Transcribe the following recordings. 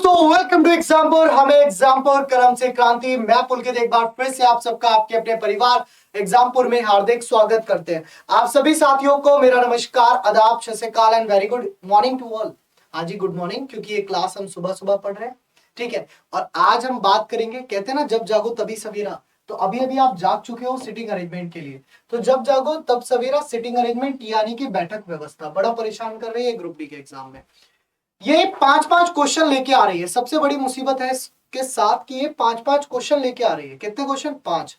दोस्तों welcome to एग्जाम्पोर। हमें एग्जाम्पोर करम से क्रांति, मैं पुलकित एक बार फिर से आप सबका आपके अपने परिवार एग्जाम्पोर में हार्दिक स्वागत करते हैं। आप सभी साथियों को मेरा नमस्कार, आदाब, Sat Shri Akal and very good morning to all. हाँ जी, गुड मॉर्निंग, क्योंकि ये क्लास हम सुबह सुबह पढ़ रहे हैं, ठीक है। और आज हम बात करेंगे, कहते हैं ना जब जागो तभी सवेरा। तो अभी अभी आप जाग चुके हो सिटिंग अरेंजमेंट के लिए, तो जब जागो तब सवेरा सिटिंग अरेंजमेंट यानी कि बैठक व्यवस्था बड़ा परेशान कर रही है ग्रुप डी के एग्जाम में। ये पांच पांच क्वेश्चन लेके आ रही है। सबसे बड़ी मुसीबत है इसके साथ कि ये पांच पांच क्वेश्चन लेके आ रही है। कितने क्वेश्चन? पांच,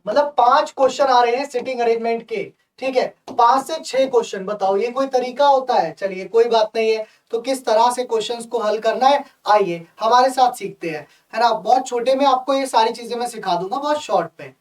मतलब पांच क्वेश्चन आ रहे हैं सिटिंग अरेंजमेंट के, ठीक है। 5 से 6 क्वेश्चन, बताओ ये कोई तरीका होता है? चलिए कोई बात नहीं है। तो किस तरह से क्वेश्चंस को हल करना है, आइए हमारे साथ सीखते हैं, है ना। बहुत छोटे में आपको ये सारी चीजें मैं सिखा दूंगा, बहुत शॉर्ट में।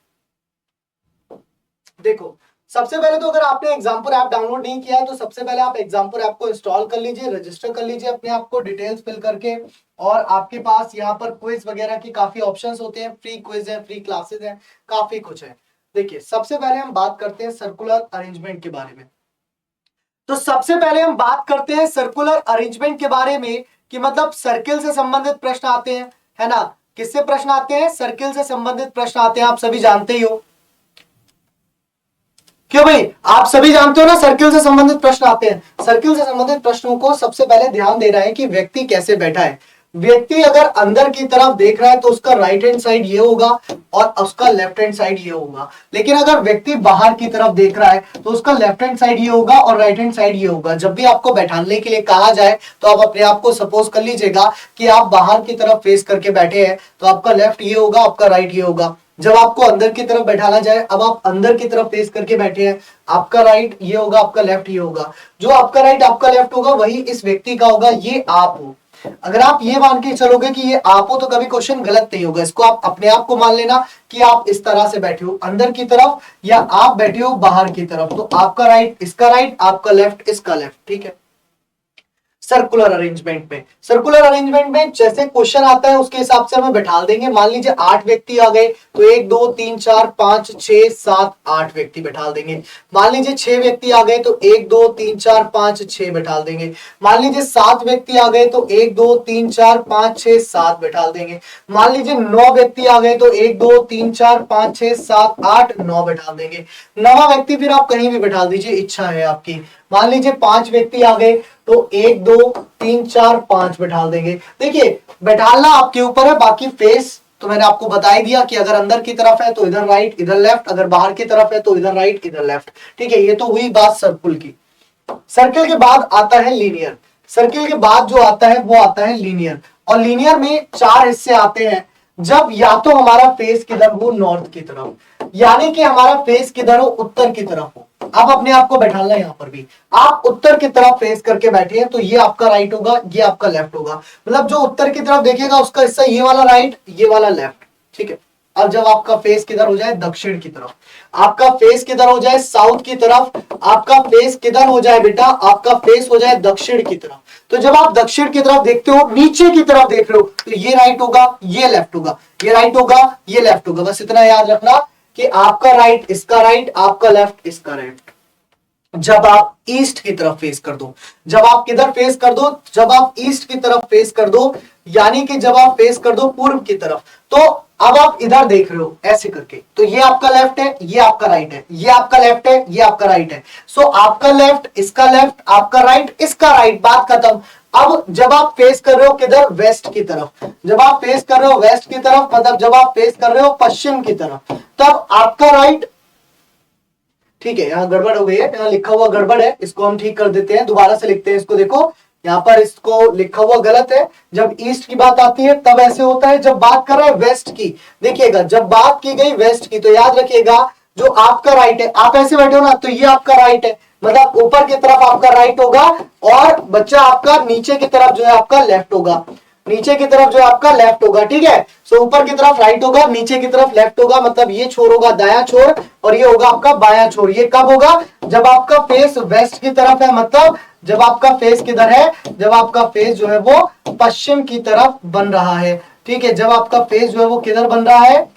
देखो, सबसे पहले तो अगर आपने एग्जाम्पल ऐप डाउनलोड नहीं किया है तो सबसे पहले आप एग्जाम्पल ऐप को इंस्टॉल कर लीजिए, रजिस्टर कर लीजिए अपने आप को डिटेल्स फिल करके। और आपके पास यहाँ पर क्विज वगैरह की काफी ऑप्शंस होते हैं, फ्री क्विज है, फ्री क्लासेस है, काफी कुछ है। देखिए, सबसे पहले हम बात करते हैं सर्कुलर अरेंजमेंट के बारे में। तो सबसे पहले हम बात करते हैं सर्कुलर अरेंजमेंट के बारे में कि मतलब सर्किल से संबंधित प्रश्न आते हैं, है ना। किससे प्रश्न आते हैं? सर्किल से संबंधित प्रश्न आते हैं, आप सभी जानते ही हो। क्यों भाई, आप सभी जानते हो ना सर्किल से संबंधित प्रश्न आते हैं। सर्किल से संबंधित प्रश्नों को सबसे पहले ध्यान देना है कि व्यक्ति कैसे बैठा है। व्यक्ति अगर अंदर की तरफ देख रहा है तो उसका राइट हैंड साइड ये होगा और उसका लेफ्ट हैंड साइड ये होगा। लेकिन अगर व्यक्ति बाहर की तरफ देख रहा है तो उसका लेफ्ट हैंड साइड ये होगा और राइट हैंड साइड ये होगा। जब भी आपको बैठाने के लिए कहा जाए तो आप अपने आप को सपोज कर लीजिएगा कि आप बाहर की तरफ फेस करके बैठे हैं, तो आपका लेफ्ट ये होगा, आपका राइट ये होगा। जब आपको अंदर की तरफ बैठाना जाए, अब आप अंदर की तरफ फेस करके बैठे हैं, आपका राइट ये होगा, आपका लेफ्ट ये होगा। जो आपका राइट आपका लेफ्ट होगा वही इस व्यक्ति का होगा, ये आप हो। अगर आप ये मान के चलोगे कि ये आप हो तो कभी क्वेश्चन गलत नहीं होगा। इसको आप अपने आप को मान लेना कि आप इस तरह से बैठे हो अंदर की तरफ, या आप बैठे हो बाहर की तरफ। तो आपका राइट इसका राइट, आपका लेफ्ट इसका लेफ्ट, ठीक है। सर्कुलर अरेंजमेंट में जैसे क्वेश्चन आता है उसके हिसाब से हमें बैठा देंगे। मान लीजिए 8 व्यक्ति आ गए तो 1 2 3 4 5 6 7 8 व्यक्ति बैठा देंगे। मान लीजिए 6 व्यक्ति आ गए तो 1 2 3 4 5 6 बैठा देंगे। मान लीजिए 7 व्यक्ति आ गए तो 1 2 3 4 5 6 7 बैठा देंगे। मान लीजिए 9 व्यक्ति आ गए तो 1 2 3 4 5 6 7 8 9 बैठा देंगे। 9वां व्यक्ति फिर आप कहीं भी बैठा दीजिए, इच्छा है आपकी। मान लीजिए 5 व्यक्ति आ गए तो 1 2 3 4 5 बैठा देंगे। देखिए, बैठाना आपके ऊपर है, बाकी फेस तो मैंने आपको बता ही दिया कि अगर अंदर की तरफ है तो इधर राइट इधर लेफ्ट, अगर बाहर की तरफ है तो इधर राइट इधर लेफ्ट, ठीक है। ये तो हुई बात सर्कुल की। सर्किल के बाद आता है लीनियर। सर्किल के बाद जो आता है वो आता है लीनियर। और लीनियर में 4 हिस्से आते हैं। जब या तो हमारा फेस किधर हो, नॉर्थ की तरफ, यानी कि हमारा फेस किधर हो, उत्तर की तरफ हो। आप अपने आप को बैठाना, यहां पर भी आप उत्तर की तरफ फेस करके बैठे हैं तो ये आपका राइट होगा, ये आपका लेफ्ट होगा। मतलब जो उत्तर की तरफ देखेगा उसका हिस्सा ये वाला राइट, ये वाला लेफ्ट, ठीक है। अब जब आपका फेस किधर हो जाए, दक्षिण की तरफ, आपका फेस किधर हो जाए, साउथ की तरफ, आपका फेस किधर हो जाए बेटा, आपका फेस हो जाए दक्षिण की तरफ। तो जब आप दक्षिण की तरफ देखते हो, नीचे की तरफ देख रहे हो, तो ये राइट होगा, ये लेफ्ट होगा, ये राइट होगा, ये लेफ्ट होगा। बस इतना याद रखना कि आपका राइट इसका राइट, आपका लेफ्ट इसका लेफ्ट। जब आप ईस्ट की तरफ फेस कर दो, जब आप किधर फेस कर दो, जब आप ईस्ट की तरफ फेस कर दो, यानी कि जब आप फेस कर दो पूर्व की तरफ, तो अब आप इधर देख रहे हो ऐसे करके, तो ये आपका लेफ्ट है, ये आपका राइट है, ये आपका लेफ्ट है, ये आपका राइट है। सो आपका लेफ्ट इसका लेफ्ट, आपका राइट इसका राइट, बात खत्म। अब जब आप फेस कर रहे हो किधर, वेस्ट की तरफ, जब आप फेस कर रहे हो वेस्ट की तरफ, मतलब जब आप फेस कर रहे हो पश्चिम की तरफ, तब आपका राइट, ठीक है। यहां गड़बड़ हो गई है, यहां लिखा हुआ गड़बड़ है, इसको हम ठीक कर देते हैं, दोबारा से लिखते हैं इसको। देखो यहां पर इसको लिखा हुआ गलत है। जब ईस्ट की बात आती है तब ऐसे होता है, जब बात कर रहा है वेस्ट की, देखिएगा जब बात की गई वेस्ट की तो याद रखिएगा जो आपका राइट है, आप ऐसे बैठे हो ना तो ये आपका राइट है, मतलब ऊपर की तरफ आपका राइट होगा, और बच्चा आपका नीचे की तरफ जो है आपका लेफ्ट होगा, नीचे की तरफ जो है आपका लेफ्ट होगा, ठीक है। सो ऊपर की तरफ राइट होगा, नीचे की तरफ लेफ्ट होगा, मतलब ये छोर होगा दायां छोर और ये होगा आपका बायां छोर। ये कब होगा? जब आपका फेस वेस्ट की तरफ है, मतलब जब आपका फेस किधर है, जब आपका फेस जो है वो पश्चिम की तरफ बन रहा है, ठीक है। जब आपका फेस जो है वो किधर बन रहा है,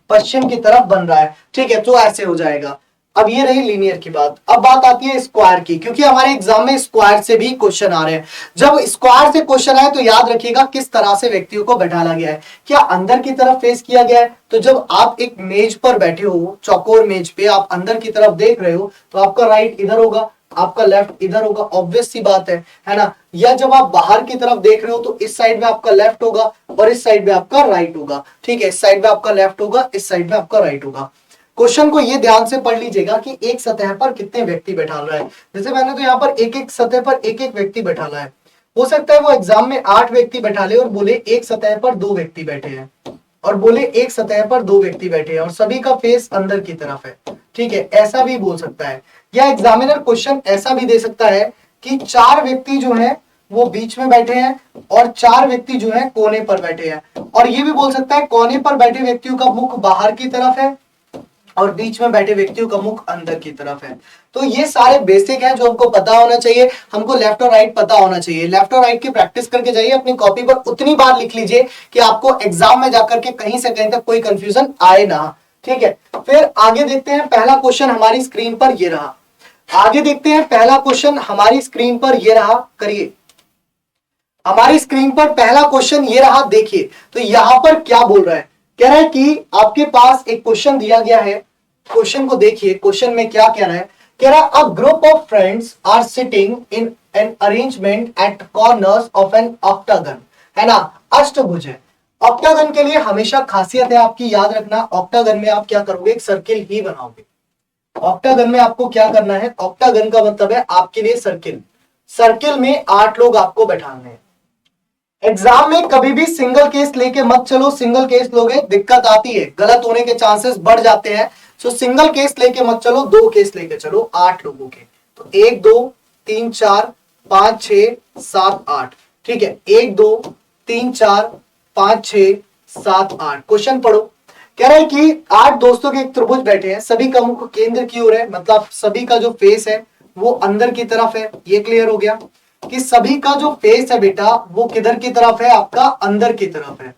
पश्चिम की तरफ बन रहा है, ठीक है। तो ऐसे हो जाएगा। अब ये रही लीनियर की बात। अब बात आती है स्क्वायर की, क्योंकि हमारे एग्जाम में स्क्वायर से भी क्वेश्चन आ रहे हैं। जब स्क्वायर से क्वेश्चन आए तो याद रखिएगा किस तरह से व्यक्तियों को बैठाला गया है। क्या अंदर की तरफ फेस किया गया है? तो जब आप एक मेज पर बैठे हो, चौकोर मेज पे आप अंदर की तरफ देख रहे हो, तो आपका राइट इधर होगा, आपका लेफ्ट इधर होगा, ऑब्वियस सी बात है ना। या जब आप बाहर की तरफ देख रहे हो तो इस साइड में आपका लेफ्ट होगा और इस साइड में आपका राइट होगा। ठीक है, इस साइड में आपका लेफ्ट होगा, इस साइड में आपका राइट होगा। क्वेश्चन को ये ध्यान से पढ़ लीजिएगा कि एक सतह पर कितने व्यक्ति बैठा रहा है। जैसे मैंने तो यहाँ पर एक एक सतह पर एक एक व्यक्ति बैठा रहा है। हो सकता है वो एग्जाम में 8 व्यक्ति बैठा ले और बोले एक सतह पर 2 व्यक्ति बैठे हैं, और बोले एक सतह पर 2 व्यक्ति बैठे हैं और सभी का फेस अंदर की तरफ है। ठीक है, ऐसा भी बोल सकता है। या एग्जामिनर क्वेश्चन ऐसा भी दे सकता है कि 4 व्यक्ति जो है वो बीच में बैठे हैं और 4 व्यक्ति जो है कोने पर बैठे हैं। और ये भी बोल सकता है कोने पर बैठे व्यक्तियों का मुख बाहर की तरफ है और बीच में बैठे व्यक्तियों का मुख अंदर की तरफ है। तो ये सारे बेसिक हैं जो हमको पता होना चाहिए। हमको लेफ्ट और राइट पता होना चाहिए। लेफ्ट और राइट की प्रैक्टिस करके जाइए, अपनी कॉपी पर उतनी बार लिख लीजिए कि आपको एग्जाम में जाकर के कहीं से कहीं तक कोई कंफ्यूजन आए ना। ठीक है, फिर आगे देखते हैं। पहला क्वेश्चन हमारी स्क्रीन पर ये रहा। आगे देखते हैं, पहला क्वेश्चन हमारी स्क्रीन पर ये रहा। करिए, हमारी स्क्रीन पर पहला क्वेश्चन ये रहा। देखिए तो यहां पर क्या बोल रहा है। कह रहा है कि आपके पास एक क्वेश्चन दिया गया है। क्वेश्चन को देखिए, क्वेश्चन में क्या कह रहा है। कह रहा है a group of friends are sitting in an arrangement at corners of an octagon, है ना, अष्टभुज है। ऑक्टागन के लिए हमेशा खासियत है आपकी, याद रखना, ऑक्टागन में आप क्या करोगे, एक सर्किल ही बनाओगे। ऑक्टागन में आपको क्या करना है, ऑक्टागन का मतलब है आपके लिए सर्किल। सर्किल में 8 लोग आपको बैठाने हैं। एग्जाम में कभी भी सिंगल केस लेके मत चलो। सिंगल केस लोगे दिक्कत आती है, गलत होने के चांसेस बढ़ जाते हैं। सो सिंगल केस लेके मत चलो, 2 केस लेके चलो 8 लोगों के। तो 1 2 3 4 5 6 7 8। ठीक है, 1 2 3 4 5 6 7 8। क्वेश्चन पढ़ो। कह रहा है कि 8 दोस्तों के एक त्रिभुज बैठे हैं, सभी का मुख केंद्र की ओर है, मतलब सभी का जो फेस है वो अंदर की तरफ है। ये क्लियर हो गया कि सभी का जो फेस है बेटा वो किधर की तरफ है, आपका अंदर की तरफ है।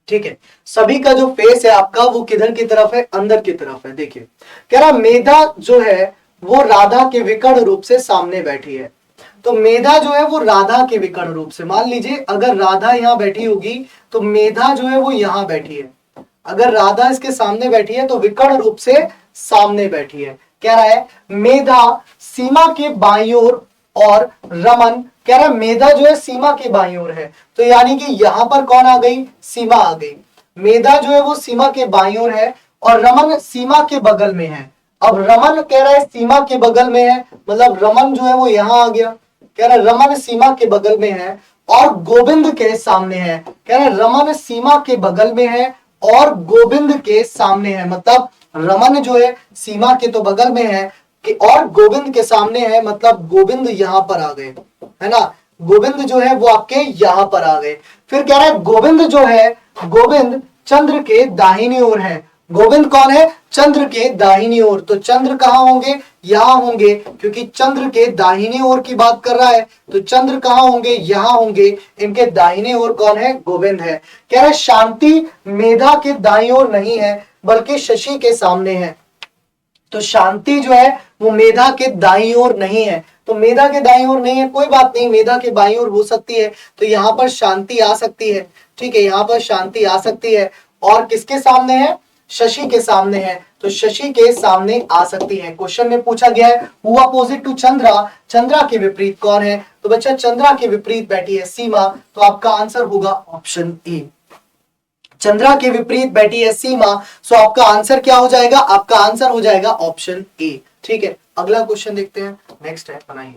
ठीक है, सभी का जो फेस है आपका वो किधर की तरफ है, अंदर की तरफ है। देखिए कह रहा मेधा जो है वो राधा के विकर्ण रूप से सामने बैठी है। तो मेधा जो है वो राधा के विकर्ण रूप से, मान लीजिए अगर राधा यहां बैठी होगी तो मेधा जो है वो यहां बैठी है। अगर राधा इसके सामने बैठी है तो विकर्ण रूप से सामने बैठी है। कह रहा है मेधा सीमा के बाईं ओर और रमन, कह रहा है मेधा जो है सीमा के बाईं ओर है। तो यानी कि यहां पर कौन आ गई, सीमा आ गई। मेधा जो है वो सीमा के बाईं ओर है और रमन सीमा के बगल में है। अब रमन कह रहा है सीमा के बगल में है, मतलब रमन जो है वो यहां आ गया। कह रहा है रमन सीमा के बगल में है और गोविंद के सामने है। कह रहा है रमन सीमा के बगल में है और गोविंद के सामने है, मतलब रमन जो है सीमा के तो बगल में है कि और गोविंद के सामने है, मतलब गोविंद यहां पर आ गए, है ना। गोविंद जो है वो आपके यहां पर आ गए। फिर कह रहा है गोविंद जो है, गोविंद चंद्र के दाहिनी ओर है। गोविंद कौन है, चंद्र के दाहिनी ओर। तो चंद्र कहां होंगे, यहां होंगे, क्योंकि चंद्र के दाहिनी ओर की बात कर रहा है। तो चंद्र कहां होंगे, यहां होंगे। इनके दाहिने ओर कौन है, गोविंद है। कह रहा है शांति मेधा के दाईं ओर नहीं है बल्कि शशि के सामने है। तो शांति जो है वो मेधा के दाईं ओर नहीं है। तो मेधा के दाईं ओर नहीं है, कोई बात नहीं, मेधा के बाईं ओर हो सकती है। तो यहां पर शांति आ सकती है। ठीक है, यहां पर शांति आ सकती है। और किसके सामने है, शशि के सामने है। तो शशि के सामने आ सकती है। क्वेश्चन में पूछा गया है who opposite to Chandra, Chandra के विपरीत कौन है। तो बच्चा चंद्रा के विपरीत बैठी है सीमा। तो आपका आंसर होगा ऑप्शन ए, चंद्रा के विपरीत बैठी है सीमा। सो आपका आंसर क्या हो जाएगा, आपका आंसर हो जाएगा ऑप्शन ए। ठीक है, अगला क्वेश्चन देखते हैं। नेक्स्ट है, बनाइए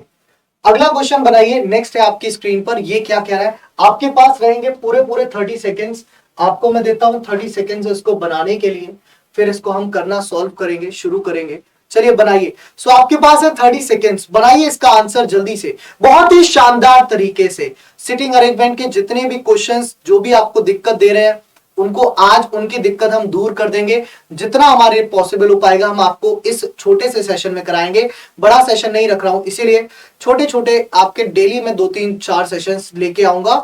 अगला क्वेश्चन बनाइए। नेक्स्ट है आपकी स्क्रीन पर, ये क्या कह रहा है। आपके पास रहेंगे पूरे पूरे 30 सेकेंड्स। आपको मैं देता हूं 30 सेकेंड्स इसको बनाने के लिए, फिर इसको हम करना सॉल्व करेंगे, शुरू करेंगे। चलिए बनाइए। सो आपके पास है 30 सेकेंड्स, बनाइए इसका आंसर जल्दी से, बहुत ही शानदार तरीके से। सिटिंग अरेंजमेंट के जितने भी क्वेश्चंस जो भी आपको दिक्कत दे रहे हैं उनको आज उनकी दिक्कत हम दूर कर देंगे। जितना हमारे पॉसिबल हो पाएगा हम आपको इस छोटे से सेशन में कराएंगे। बड़ा सेशन नहीं रख रहा हूं, इसीलिए छोटे छोटे आपके डेली में 2 3 4 सेशंस लेके आऊंगा,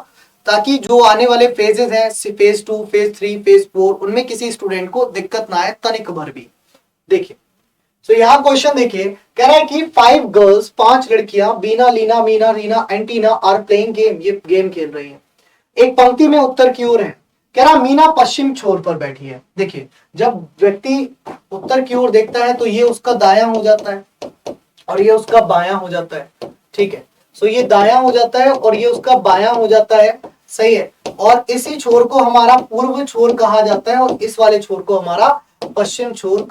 ताकि जो आने वाले फेजेस हैं, फेज 2 फेज 3 फेज 4, उनमें किसी स्टूडेंट को दिक्कत ना आए तनिक भर भी। देखिए सो यहाँ क्वेश्चन देखिए, कह रहा है कि 5 गर्ल्स, 5 लड़कियां, Beena, Leena, Meena, Reena and Tina are playing game, ये गेम खेल रही हैं। एक पंक्ति में उत्तर की ओर है। कह रहा मीना पश्चिम छोर पर बैठी है। देखिए, जब व्यक्ति उत्तर की ओर देखता है तो ये उसका दायां हो जाता है और ये उसका बायां हो जाता है। ठीक है, सो ये दायां हो जाता है और ये उसका बायां हो जाता है। सही है, और इसी छोर को हमारा पूर्व छोर कहा जाता है और इस वाले छोर को हमारा पश्चिम छोर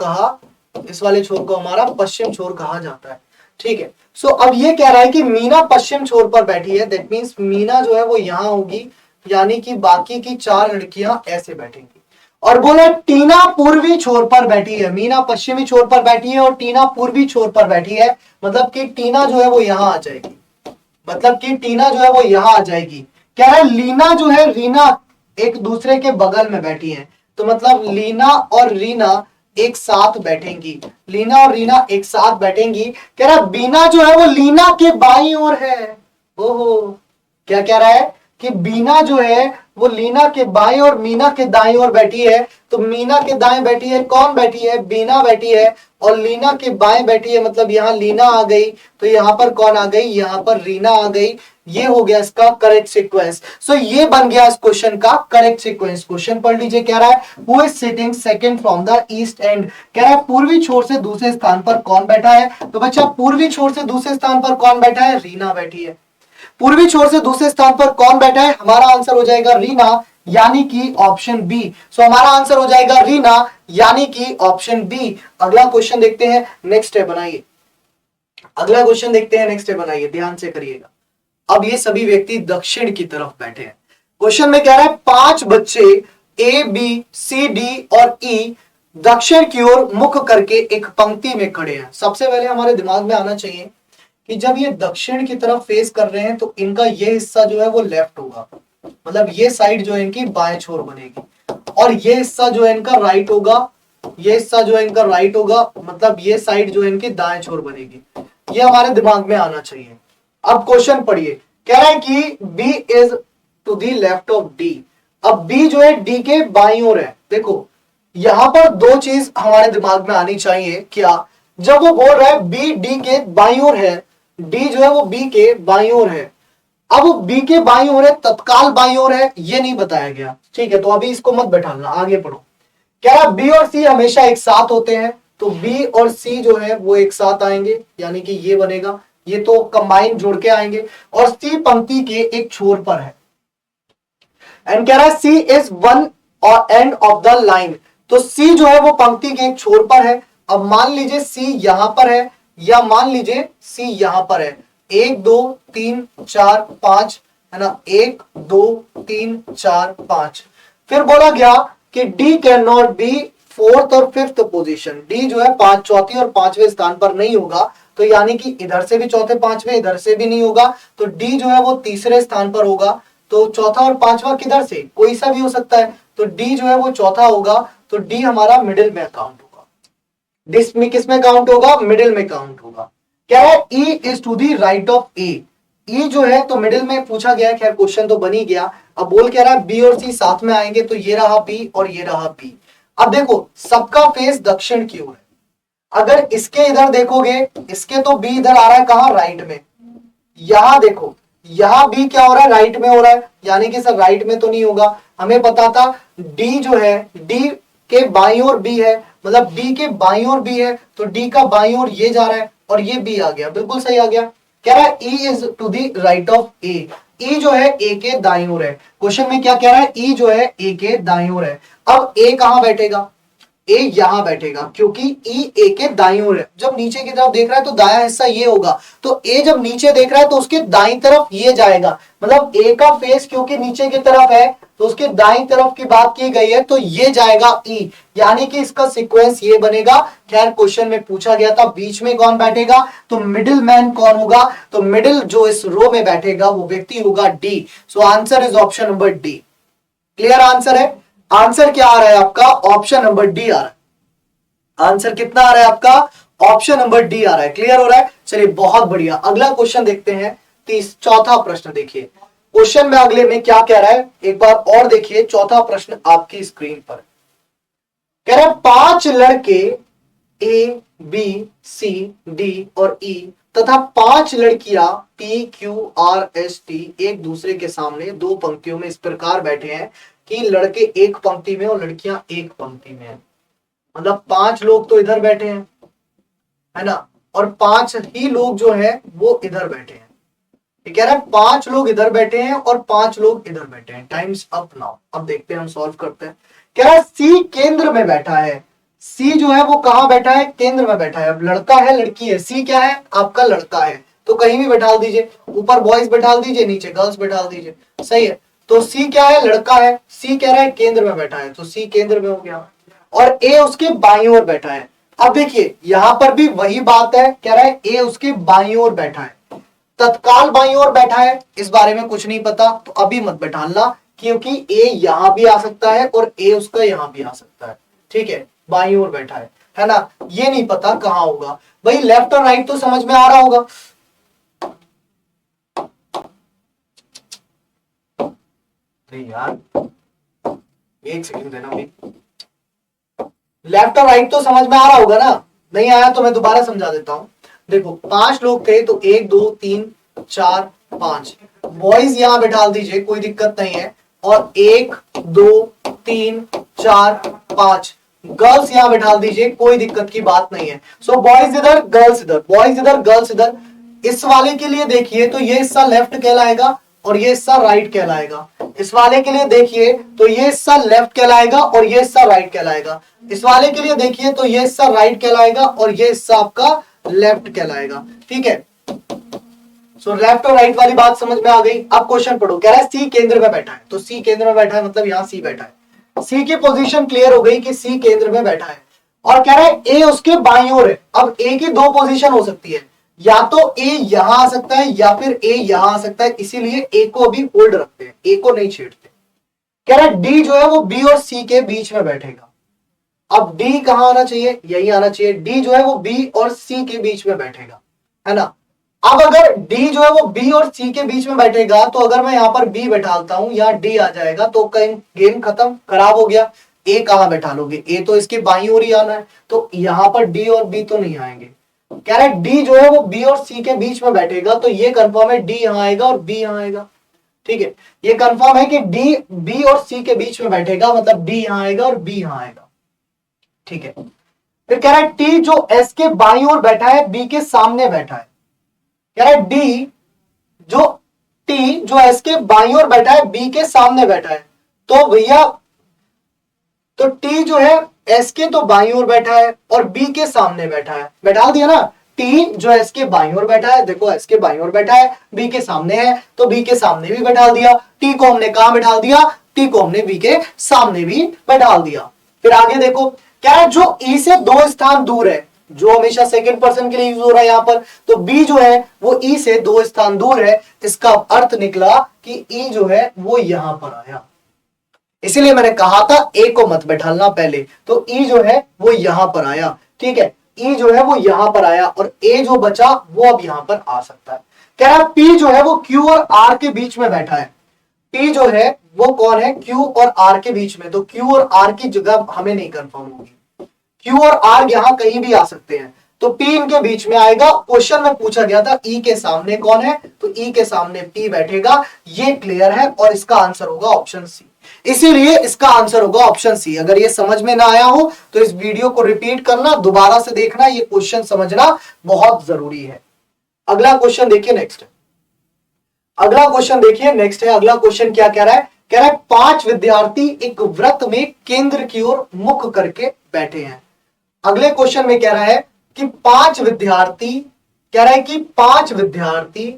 कहा जाता है। ठीक है, सो अब ये कह रहा है कि मीना पश्चिम छोर पर बैठी है। दैट मीन्स मीना जो है वो यहां होगी, यानी कि बाकी की 4 लड़कियां ऐसे बैठेंगी। और बोले टीना पूर्वी छोर पर बैठी है। मीना पश्चिमी छोर पर बैठी है और टीना पूर्वी छोर पर बैठी है। मतलब कि टीना जो है वो यहां आ जाएगी, कह रहा है लीना जो है रीना एक दूसरे के बगल में बैठी है। तो मतलब लीना और रीना एक साथ बैठेंगी, कह रहा बीना जो है वो लीना के बाईं ओर है। ओहो, क्या कह रहा है कि बीना जो है वो लीना के बाईं और मीना के दाईं ओर बैठी है। तो मीना के दाएं बैठी है, कौन बैठी है? बीना बैठी है। और लीना के बाएं बैठी है, मतलब यहां लीना आ गई, तो यहां पर कौन आ गई? यहां पर रीना आ गई। ये हो गया इसका करेक्ट सीक्वेंस। सो ये बन गया इस क्वेश्चन का करेक्ट सीक्वेंस। क्वेश्चन पढ़ लीजिए, कह रहा है who is sitting second from the east and. कह रहा है पूर्वी छोर से दूसरे स्थान पर कौन बैठा है? तो बच्चा पूर्वी छोर से दूसरे स्थान पर कौन बैठा है? रीना बैठी है। पूर्वी छोर से दूसरे स्थान पर कौन बैठा है? हमारा आंसर हो जाएगा रीना, यानी कि ऑप्शन बी। सो हमारा आंसर हो जाएगा रीना, यानी कि ऑप्शन बी। अगला क्वेश्चन देखते हैं, नेक्स्ट है बनाइए। ध्यान से करिएगा। अब ये सभी व्यक्ति दक्षिण की तरफ बैठे हैं। क्वेश्चन में कह रहा है 5 बच्चे ए, बी, सी, डी और ई दक्षिण की ओर मुख करके एक पंक्ति में खड़े हैं। सबसे पहले हमारे दिमाग में आना चाहिए कि जब ये दक्षिण की तरफ फेस कर रहे हैं तो इनका ये हिस्सा जो है वो लेफ्ट होगा, मतलब ये साइड जो है इनकी बाएं छोर बनेगी, और ये हिस्सा जो है इनका राइट होगा, मतलब ये साइड जो है इनकी दाएं छोर बनेगी। ये हमारे दिमाग में आना चाहिए। अब क्वेश्चन पढ़िए, कह रहा है कि B is to the left of D। अब B जो है D के बाईं ओर है। देखो, यहां पर 2 चीज हमारे दिमाग में आनी चाहिए। क्या? जब वो बोल रहा है B D के बाईं ओर है, D जो है वो B के बाईं ओर है। अब वो B के बाईं ओर है, तत्काल बाईं ओर है, ये नहीं बताया गया। ठीक है, तो अभी इसको मत बैठाना, आगे पढ़ो। क्या रहा? B और C हमेशा एक साथ होते हैं, तो B और C जो है वो एक साथ आएंगे, यानी कि ये बनेगा, ये तो कंबाइन जोड़ के आएंगे। और C पंक्ति के एक छोर पर है। एंड कह रहा है C is one end of the line. तो C जो है वो पंक्ति के एक छोर पर है। अब मान लीजिए C यहां पर है, या मान लीजिए C यहां पर है। 1 2 3 4 5 है ना, 1 2 3 4 5। फिर बोला गया कि D can not be 4th और 5th पोजीशन। D जो है चौथी और 5वें स्थान पर नहीं होगा, तो यानी कि इधर से भी चौथे 5वें, इधर से भी नहीं होगा, तो D जो है वो तीसरे स्थान पर होगा। तो चौथा और 5वां किधर से? कोई सा भी हो सकता है, तो D जो है वो चौथा होगा, तो D हमारा मिडिल में काउंट होगा। किस में काउंट होगा? मिडिल में काउंट होगा। क्या है? E is to the right of A। E जो है तो मिडिल में पूछा गया, खैर क्वेश्चन तो बन ही गया। अब बोल क्या रहा है? B और C साथ में आएंगे, तो ये रहा B और ये रहा B। अब देखो, सबका फेस दक्षिण की ओर है। अगर इसके इधर देखोगे, इसके तो B इधर आ रहा है, कहां? राइट में। यहां देखो, यहां B क्या हो रहा है? राइट में हो रहा है, यानी कि सर राइट में तो नहीं होगा। हमें पता था D जो है, D के बाईं ओर B है, मतलब D के बाईं ओर B है, तो D का बाईं ओर ये जा रहा है और ये B आ गया, बिल्कुल सही आ गया। कह रहा है E is to the right of A। E जो है A के दाईं ओर है। क्वेश्चन में क्या कह रहा है? E जो है A के दाईं ओर है। अब A कहां बैठेगा? ए यहां बैठेगा, क्योंकि ई ए के दाईं ओर है। जब नीचे की तरफ देख रहा है तो दायां हिस्सा ये होगा, तो ए जब नीचे देख रहा है तो उसके दाईं तरफ ये जाएगा, मतलब ए का फेस क्योंकि नीचे की तरफ है तो उसके दाईं तरफ की बात की गई है, तो ये जाएगा ई, यानी कि इसका सीक्वेंस ये बनेगा। खैर क्वेश्चन में पूछा गया था बीच में कौन बैठेगा, तो मिडिल मैन कौन होगा? तो मिडिल जो इस रो में बैठेगा वो व्यक्ति होगा D. So answer is option number D. Clear answer है? आंसर क्या आ रहा है आपका? ऑप्शन नंबर डी आ रहा है। आंसर कितना आ रहा है आपका? ऑप्शन नंबर डी आ रहा है। क्लियर हो रहा है? चलिए बहुत बढ़िया। अगला क्वेश्चन देखते हैं, चौथा प्रश्न देखिए। क्वेश्चन में अगले में क्या कह रहा है, एक बार और देखिए। चौथा प्रश्न आपकी स्क्रीन पर कह रहा है 5 लड़के ए बी सी डी और ई तथा 5 लड़कियां P Q R S T एक दूसरे के सामने 2 पंक्तियों में इस प्रकार बैठे हैं कि लड़के एक पंक्ति में और लड़कियां एक पंक्ति में हैं। मतलब 5 लोग तो इधर बैठे हैं, है ना, और 5 ही लोग जो है वो इधर बैठे हैं। कह रहा है 5 लोग इधर बैठे हैं और 5 लोग इधर बैठे हैं। Times up now. अब देखते हैं, हम सॉल्व करते हैं। कह रहा है सी केंद्र में बैठा है। सी जो है वो कहां बैठा है? केंद्र में बैठा है। अब लड़का है लड़की है, सी क्या है? आपका लड़का है, तो कहीं भी बैठा दीजिए, ऊपर बॉयज बैठा दीजिए, नीचे गर्ल्स बैठा दीजिए, सही है। तो सी क्या है? लड़का है। सी कह रहा है केंद्र में बैठा है, तो सी केंद्र में हो गया और ए उसके बाईं ओर बैठा है। अब देखिए यहां पर भी वही बात है, कह रहा है ए उसके बाईं ओर बैठा है। तत्काल बाईं ओर बैठा है, इस बारे में कुछ नहीं पता तो अभी मत बैठाना, क्योंकि ए यहां भी आ सकता है और ए उसका यहां भी आ सकता है। ठीक है, बाईं ओर बैठा है ना। ये नहीं पता कहां होगा भाई। लेफ्ट और राइट तो समझ में आ रहा होगा। अरे यार एक सेकंड देना भाई। लेफ्ट और राइट तो समझ में आ रहा होगा ना। नहीं आया तो मैं दोबारा समझा देता हूं। देखो 5 लोग थे तो 1 2 3 4 5 बॉयज यहां बैठा दीजिए, कोई दिक्कत नहीं है। और 1 2 3 4 5 गर्ल्स यहां बैठा दीजिए, कोई दिक्कत की बात नहीं है। सो बॉयज इधर गर्ल्स इधर, बॉयज इधर गर्ल्स इधर। इस वाले के लिए देखिए तो ये हिस्सा लेफ्ट कहलाएगा और ये हिस्सा राइट कहलाएगा। इस वाले के लिए देखिए तो ये हिस्सा लेफ्ट कहलाएगा और ये हिस्सा राइट कहलाएगा। इस वाले के लिए देखिए तो ये हिस्सा राइट कहलाएगा और ये हिस्सा आपका लेफ्ट कहलाएगा। ठीक है, सो लेफ्ट और राइट वाली बात समझ में आ गई। अब क्वेश्चन पढ़ो। कह रहा है सी केंद्र में बैठा है, तो सी केंद्र में बैठा है मतलब यहां सी बैठा है। सी की पोजीशन क्लियर हो गई कि सी केंद्र में बैठा है। और कह रहा है ए उसके बाईं ओर है। अब ए की 2 पोजीशन हो सकती है, या तो ए यहां आ सकता है या फिर ए यहां आ सकता है, इसीलिए ए को अभी होल्ड रखते हैं, ए को नहीं छेड़ते। कह रहा है डी जो है वो बी और सी के बीच में बैठेगा। अब डी कहां आना चाहिए? यही आना चाहिए। डी जो है वो बी और सी के बीच में बैठेगा, है ना। अब अगर डी जो है वो बी और सी के बीच में बैठेगा तो अगर मैं यहां पर बी बैठाता हूं, यहां डी आ जाएगा, तो कहीं गेम खत्म, खराब हो गया। ए कहां बैठा लोगे? ए तो इसके बाईं ओर ही आना है, तो यहां पर डी और बी तो नहीं आएंगे। कह रहा है डी जो है वो बी और सी के बीच में बैठेगा, तो ये कंफर्म है डी यहां आएगा और बी यहां आएगा। ठीक है, ये कंफर्म है कि डी बी और सी के बीच में बैठेगा, मतलब डी यहां आएगा और बी यहां आएगा। ठीक है, फिर कह रहा है टी जो एस के बाईं ओर बैठा है, बी के सामने बैठा है। कह रहा है डी जो टी जो एस के बाईं ओर बैठा है, बी के सामने बैठा है। तो भैया तो टी जो है एस के तो बाईं ओर बैठा है और बी के सामने बैठा है। बैठा दिया ना। टी जो एस के बाईं ओर बैठा है, देखो एस के बाईं ओर बैठा है, बी के सामने है, तो बी के सामने भी बैठा दिया। टी को हमने कहां बैठा दिया? टी को हमने बी के सामने भी बैठा दिया। फिर आगे देखो, क्या है जो ई से 2 स्थान दूर है, जो हमेशा सेकंड पर्सन के लिए यूज हो रहा है यहां पर, तो बी जो है वो ई से 2 स्थान दूर है। इसका अर्थ निकला कि ई जो है वो यहां पर आया। इसीलिए मैंने कहा था ए को मत बैठालना पहले, तो ई जो है वो यहां पर आया। ठीक है, ई जो है वो यहां पर आया और ए जो बचा वो अब यहां पर आ सकता है। कह रहा है पी जो है वो क्यू और आर के बीच में बैठा है। पी जो है वो कौन है? क्यू और आर के बीच में। तो क्यू और आर की जगह हमें नहीं कंफर्म होगी, क्यू और आर यहां कहीं भी आ सकते हैं, तो पी इनके बीच में आएगा। क्वेश्चन में पूछा गया था ई के सामने कौन है, तो ई के सामने पी बैठेगा। ये क्लियर है और इसका आंसर होगा ऑप्शन सी। इसीलिए इसका आंसर होगा ऑप्शन सी। अगर ये समझ में ना आया हो तो इस वीडियो को रिपीट करना, दोबारा से देखना, ये क्वेश्चन समझना बहुत जरूरी है। अगला क्वेश्चन देखिए, नेक्स्ट अगला क्वेश्चन देखिए, नेक्स्ट है। अगला क्वेश्चन क्या कह रहा है? कह रहा है 5 विद्यार्थी एक वृत्त में केंद्र की ओर मुख करके बैठे हैं। अगले क्वेश्चन में कह रहा है कि 5 विद्यार्थी, कह रहा है कि 5 विद्यार्थी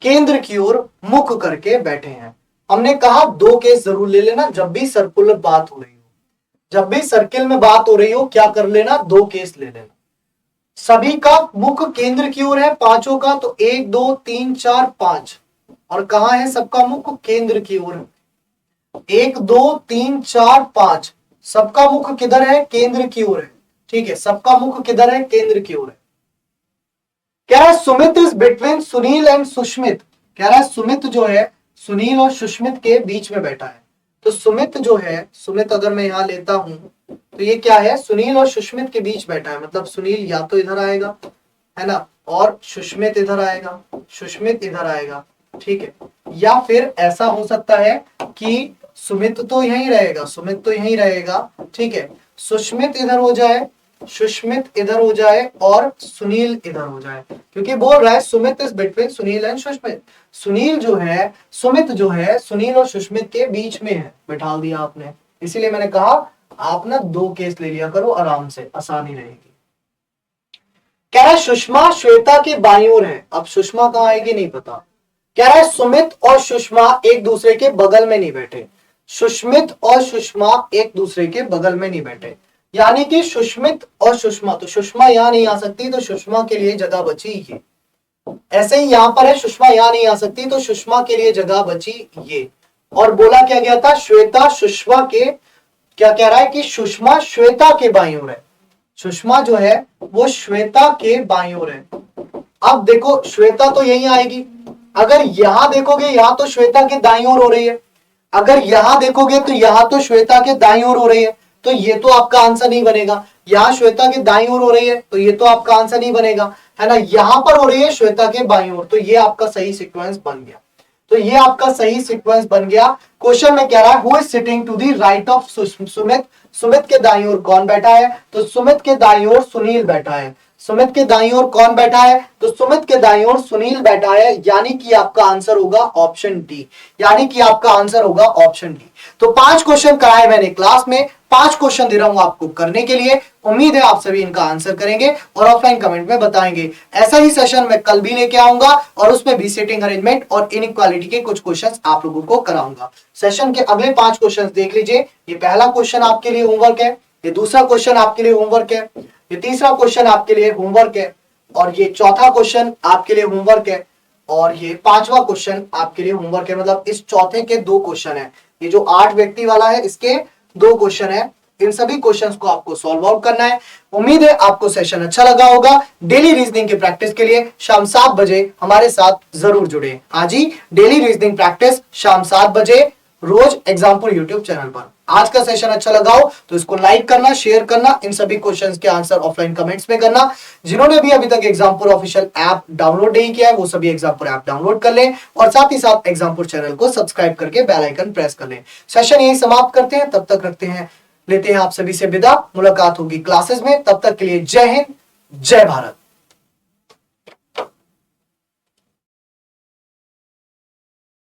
केंद्र की ओर मुख करके बैठे हैं। हमने कहा 2 केस जरूर ले लेना जब भी सर्कुलर बात हो रही हो, जब भी सर्किल में बात हो रही हो, क्या कर लेना? 2 केस ले लेना। सभी का मुख केंद्र की ओर है, पांचों का, तो 1 2 3 4 5, और कहां है सबका मुख? केंद्र की ओर। 1 2 3 4 5, सबका मुख किधर है? केंद्र की ओर है। ठीक है, सबका मुख किधर है? केंद्र की ओर है। कह रहा है Sumit is between Sunil and Sushmit. कह रहा है सुमित जो है सुनील और सुष्मित के बीच में बैठा है। तो सुमित जो है, सुमित अगर मैं यहां लेता हूं तो ये क्या है, सुनील और सुष्मित के बीच बैठा है, मतलब सुनील या तो इधर आएगा, है ना, और सुष्मित इधर आएगा, सुष्मित इधर आएगा, ठीक है। या फिर ऐसा हो सकता है कि सुमित तो यहीं रहेगा, सुमित तो यहीं रहेगा, ठीक है, सुष्मित इधर हो जाए, सुष्मित इधर हो जाए और सुनील इधर हो जाए, क्योंकि बोल रहा है Sumit is between Sunil and Sushmit. Sunil जो है, सुमित जो है सुनील और सुष्मित के बीच में है, बैठा दिया आपने। इसीलिए मैंने कहा आप ना 2 केस ले लिया करो, आराम से आसानी रहेगी। कह रहा है सुषमा श्वेता के बाईं ओर है, अब सुषमा कहां आएगी नहीं पता। कह रहा है सुमित और सुषमा एक दूसरे के बगल में नहीं बैठे, सुष्मित और सुषमा एक दूसरे के बगल में नहीं बैठे, यानी कि सुष्मित और सुषमा, तो सुषमा यहां नहीं आ सकती, तो सुषमा के लिए जगह बची ये। ऐसे ही यहां पर है सुषमा यहां नहीं आ सकती, तो सुषमा के लिए जगह बची ये। और बोला क्या गया था, श्वेता सुषमा के, क्या कह रहा है कि सुषमा श्वेता के बाईं ओर है, सुषमा जो है वो श्वेता के बाईं ओर है। अब देखो श्वेता तो यहीं आएगी, अगर यहां देखोगे यहां तो श्वेता के दाईं ओर हो रही है, अगर यहां देखोगे तो यहां तो श्वेता के दाईं ओर हो रही है, तो ये तो आपका आंसर नहीं बनेगा। यहां श्वेता के दाईं ओर हो रही है तो ये तो आपका आंसर नहीं बनेगा, है ना। यहां पर हो रही है श्वेता के बाईं ओर, तो ये आपका सही सीक्वेंस बन गया, तो ये आपका सही सीक्वेंस बन गया। क्वेश्चन में कह रहा है who is sitting to the right of Sumit, Sumit के दाईं ओर कौन बैठा है, तो सुमित के दाईं ओर सुनील बैठा है। सुमित के दाईं ओर कौन बैठा है, तो सुमित के दाईं ओर सुनील बैठा है, यानी कि आपका आंसर होगा ऑप्शन डी, यानी कि आपका आंसर होगा ऑप्शन डी। तो 5 क्वेश्चन कराए मैंने क्लास में, 5 क्वेश्चन दे रहा हूं आपको करने के लिए, उम्मीद है आप सभी इनका आंसर करेंगे और ऑफलाइन कमेंट में बताएंगे। ऐसा ही सेशन मैं कल भी लेके आऊंगा और उसमें भी सीटिंग अरेंजमेंट और इनइक्वालिटी के कुछ क्वेश्चंस आप लोगों को कराऊंगा। सेशन के अगले 5 क्वेश्चंस देख लीजिए। ये पहला क्वेश्चन आपके लिए होमवर्क है, ये दूसरा क्वेश्चन आपके लिए होमवर्क है, ये तीसरा क्वेश्चन आपके लिए होमवर्क है, और ये चौथा क्वेश्चन आपके लिए होमवर्क है, और ये 5वां क्वेश्चन आपके लिए होमवर्क है। मतलब इस चौथे के 2 क्वेश्चन है, ये जो 8 व्यक्ति वाला है इसके 2 क्वेश्चन है। इन सभी क्वेश्चंस को आपको सॉल्व आउट करना है। उम्मीद है आपको सेशन अच्छा लगा होगा। डेली रीजनिंग की प्रैक्टिस के लिए शाम 7 बजे हमारे साथ जरूर जुड़े। हाँ जी, डेली रीजनिंग प्रैक्टिस शाम 7 बजे रोज एग्जाम्पल यूट्यूब चैनल पर। आज का सेशन अच्छा लगा हो तो इसको लाइक करना, शेयर करना, इन सभी क्वेश्चंस के आंसर ऑफलाइन कमेंट्स में करना। जिन्होंने भी अभी तक एग्जाम्पल ऑफिशियल ऐप डाउनलोड नहीं किया है वो सभी एग्जाम्पल ऐप डाउनलोड कर लें और साथ ही साथ एग्जाम्पल चैनल को सब्सक्राइब करके बेल आइकन प्रेस कर लें। सेशन यही समाप्त करते हैं, तब तक लेते हैं आप सभी से विदा। मुलाकात होगी क्लासेस में, तब तक के लिए जय हिंद, जय भारत।